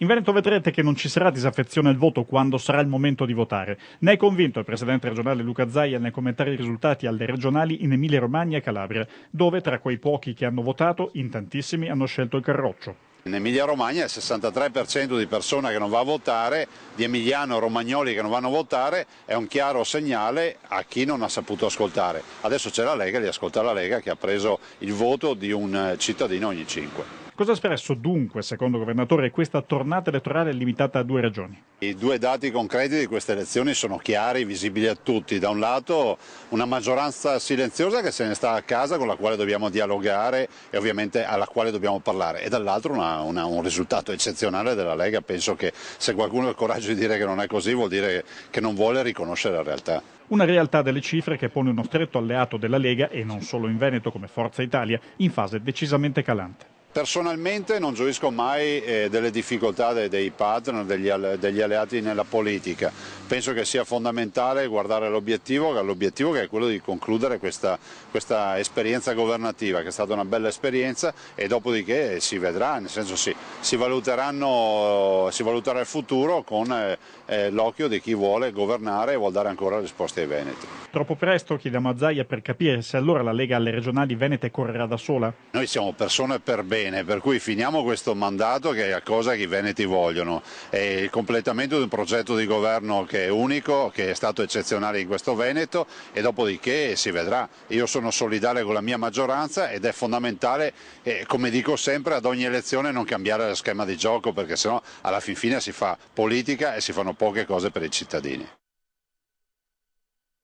In Veneto vedrete che non ci sarà disaffezione al voto quando sarà il momento di votare. Ne è convinto il presidente regionale Luca Zaia nel commentare i risultati alle regionali in Emilia-Romagna e Calabria, dove tra quei pochi che hanno votato, in tantissimi hanno scelto il Carroccio. In Emilia-Romagna il 63% di persone che non va a votare, di emiliano romagnoli che non vanno a votare, è un chiaro segnale a chi non ha saputo ascoltare. Adesso c'è la Lega, li ascolta la Lega che ha preso il voto di un cittadino ogni 5. Cosa ha espresso dunque, secondo il governatore, questa tornata elettorale limitata a 2 regioni? I due dati concreti di queste elezioni sono chiari, visibili a tutti. Da un lato una maggioranza silenziosa che se ne sta a casa, con la quale dobbiamo dialogare e ovviamente alla quale dobbiamo parlare, e dall'altro un risultato eccezionale della Lega. Penso che se qualcuno ha il coraggio di dire che non è così vuol dire che non vuole riconoscere la realtà. Una realtà delle cifre che pone uno stretto alleato della Lega, e non solo in Veneto come Forza Italia, in fase decisamente calante. Personalmente non gioisco mai delle difficoltà dei partner, degli alleati nella politica. Penso che sia fondamentale guardare l'obiettivo che è quello di concludere questa esperienza governativa, che è stata una bella esperienza, e dopodiché si vedrà, nel senso si valuterà il futuro con l'occhio di chi vuole governare e vuol dare ancora risposte ai veneti. Troppo presto, chiediamo a Zaia, per capire se allora la Lega alle regionali venete correrà da sola? Noi siamo persone per bene, per cui finiamo questo mandato che è a cosa che i veneti vogliono, e il completamento di un progetto di governo che è unico, che è stato eccezionale in questo Veneto, e dopodiché si vedrà. Io sono solidale con la mia maggioranza ed è fondamentale, come dico sempre, ad ogni elezione non cambiare lo schema di gioco, perché sennò alla fin fine si fa politica e si fanno poche cose per i cittadini.